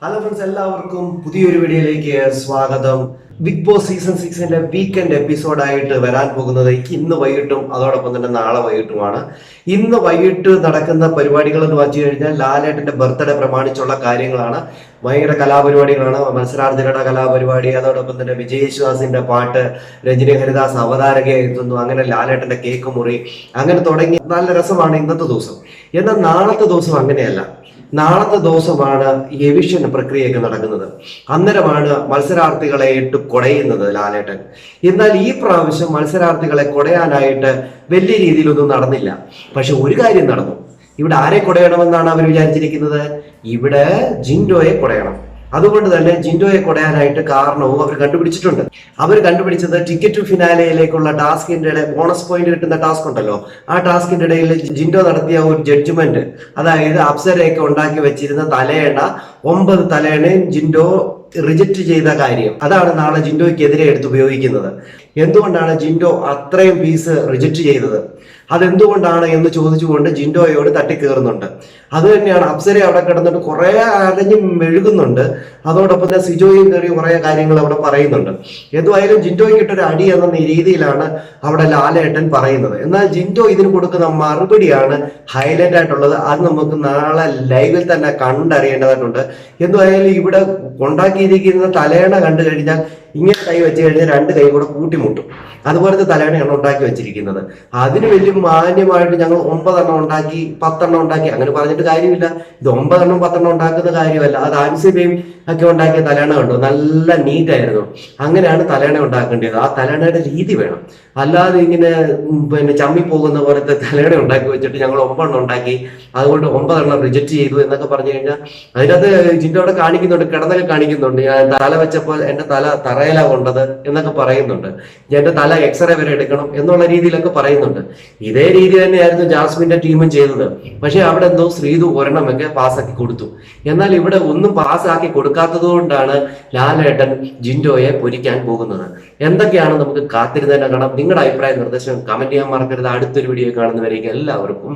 Hello friends, എല്ലാവർക്കും പുതിയൊരു വീഡിയോയിലേക്ക് സ്വാഗതം. ബിഗ് ബോസ് സീസൺ 6 വീക്കെൻഡ് എപ്പിസോഡായിട്ട് വരാൻ പോകുന്നത് ഇന്ന് വൈകിട്ടും അതോടൊപ്പം തന്നെ നാളെ വൈകിട്ടുമാണ്. ഇന്ന് വൈകിട്ട് നടക്കുന്ന പരിപാടികൾ എന്ന് വെച്ച് കഴിഞ്ഞാൽ ലാലേട്ടന്റെ ബർത്ത്ഡേ പ്രമാണിച്ചുള്ള കാര്യങ്ങളാണ്. ഭയങ്കര കലാപരിപാടികളാണ്. മത്സരാർത്ഥികളുടെ കലാപരിപാടി, അതോടൊപ്പം തന്നെ വിജയ് യേശുദാസിന്റെ പാട്ട്, രജനി ഹരിദാസ് അവതാരകയായി എത്തുന്നു, അങ്ങനെ ലാലേട്ടന്റെ കേക്ക് മുറി, അങ്ങനെ തുടങ്ങി നല്ല രസമാണ് ഇന്നത്തെ ദിവസം. എന്നാൽ നാളത്തെ ദിവസം അങ്ങനെയല്ല. നാളത്തെ ദിവസമാണ് എവിഷൻ പ്രക്രിയയൊക്കെ നടക്കുന്നത്. അന്നേരമാണ് മത്സരാർത്ഥികളെ ഇട്ട് കൊടയുന്നത് ലാലേട്ടൻ. എന്നാൽ ഈ പ്രാവശ്യം മത്സരാർത്ഥികളെ കൊടയാനായിട്ട് വലിയ രീതിയിലൊന്നും നടന്നില്ല. പക്ഷെ ഒരു കാര്യം നടന്നു. ഇവിടെ ആരെ കൊടയണമെന്നാണ് അവർ വിചാരിച്ചിരിക്കുന്നത്? ഇവിടെ ജിൻഡോയെ കൊടയണം. അതുകൊണ്ട് തന്നെ ജിൻഡോയെ കൊടയാനായിട്ട് കാരണവും അവർ കണ്ടുപിടിച്ചിട്ടുണ്ട്. അവർ കണ്ടുപിടിച്ചത് ടിക്കറ്റ് ടു ഫിനാലയിലേക്കുള്ള ടാസ്കിന്റെ ബോണസ് പോയിന്റ് കിട്ടുന്ന ടാസ്ക് ഉണ്ടല്ലോ, ആ ടാസ്കിന്റെ ഇടയിൽ ജിൻഡോ നടത്തിയ ഒരു ജഡ്ജ്മെന്റ്, അതായത് അപ്സരയൊക്കെ ഉണ്ടാക്കി വെച്ചിരുന്ന തലയണ 9 തലയണയും ജിൻഡോ റിജക്റ്റ് ചെയ്ത കാര്യം, അതാണ് നാളെ ജിൻഡോയ്ക്കെതിരെ എടുത്ത് ഉപയോഗിക്കുന്നത്. എന്തുകൊണ്ടാണ് ജിൻഡോ അത്രയും പീസ് റിജക്റ്റ് ചെയ്തത്, അതെന്തുകൊണ്ടാണ് എന്ന് ചോദിച്ചുകൊണ്ട് ജിൻഡോയോട് തട്ടിക്കേറുന്നുണ്ട്. അത് തന്നെയാണ് അപ്സര അവിടെ കിടന്നിട്ട് കുറെ അരഞ്ഞ് മെഴുകുന്നുണ്ട്. അതോടൊപ്പം തന്നെ സിജോയും കയറി കുറെ കാര്യങ്ങൾ അവിടെ പറയുന്നുണ്ട്. എന്തുമായാലും ജിൻഡോയ്ക്ക് ഇട്ടൊരു അടി എന്ന രീതിയിലാണ് അവിടെ ലാലേട്ടൻ പറയുന്നത്. എന്നാൽ ജിൻഡോ ഇതിന് കൊടുക്കുന്ന മറുപടിയാണ് ഹൈലൈറ്റ് ആയിട്ടുള്ളത്. അത് നമുക്ക് നാളെ ലൈവിൽ തന്നെ കണ്ടറിയേണ്ടതായിട്ടുണ്ട്. എന്തുമായാലും ഇവിടെ ഉണ്ടാക്കിയിരിക്കുന്ന തലയണ കണ്ടു കഴിഞ്ഞാൽ ഇങ്ങനെ കൈ വെച്ച് കഴിഞ്ഞാൽ 2 കൈ കൂടെ കൂട്ടിമുട്ടും. അതുപോലത്തെ തലയണയാണ് ഉണ്ടാക്കി വെച്ചിരിക്കുന്നത്. അതിന് വലിയ മാന്യമായിട്ട് ഞങ്ങൾ 9 എണ്ണം ഉണ്ടാക്കി 10 എണ്ണം ഉണ്ടാക്കി അങ്ങനെ പറഞ്ഞിട്ട് കാര്യമില്ല. ഇത് 9 എണ്ണം 10 എണ്ണം ഉണ്ടാക്കുന്ന കാര്യമല്ല. അത് ആൻസിബയും ഒക്കെ ഉണ്ടാക്കിയ തലയണ കണ്ടു, നല്ല നീറ്റായിരുന്നു. അങ്ങനെയാണ് തലയണ ഉണ്ടാക്കേണ്ടത്. ആ തലയണയുടെ രീതി വേണം. അല്ലാതെ ഇങ്ങനെ ചമ്മി പോകുന്ന പോലത്തെ തലയണ ഉണ്ടാക്കി വെച്ചിട്ട് ഞങ്ങൾ 9 എണ്ണം ഉണ്ടാക്കി, അതുകൊണ്ട് 9 എണ്ണം റിജക്റ്റ് ചെയ്തു എന്നൊക്കെ പറഞ്ഞു കഴിഞ്ഞാൽ അതിനകത്ത് ജിൻഡോടെ കാണിക്കുന്നുണ്ട്, കിടന്നൊക്കെ കാണിക്കുന്നുണ്ട്. ഞാൻ തല വെച്ചപ്പോൾ എന്റെ തല തറയിലാ കൊണ്ടത് എന്നൊക്കെ പറയുന്നുണ്ട്. എന്റെ തല എക്സ്റേ വരെ എടുക്കണം എന്നുള്ള രീതിയിലൊക്കെ പറയുന്നുണ്ട്. ഇതേ രീതി തന്നെയായിരുന്നു ജാസ്മിന്റെ ടീമും ചെയ്തത്. പക്ഷെ അവിടെ എന്തോ ശ്രീതു ഒരെണ്ണമൊക്കെ പാസ്സാക്കി കൊടുത്തു. എന്നാൽ ഇവിടെ ഒന്നും പാസ്സാക്കി കൊടുക്കാത്തത് കൊണ്ടാണ് ലാലേട്ടൻ ജിൻഡോയെ പൊരിക്കാൻ പോകുന്നത്. എന്തൊക്കെയാണ് നമുക്ക് കാത്തിരുന്ന് തന്നെ കാണാം. നിങ്ങളുടെ അഭിപ്രായ നിർദ്ദേശം കമന്റ് ചെയ്യാൻ മറക്കരുത്. അടുത്തൊരു വീഡിയോ കാണുന്നവരേക്കും എല്ലാവർക്കും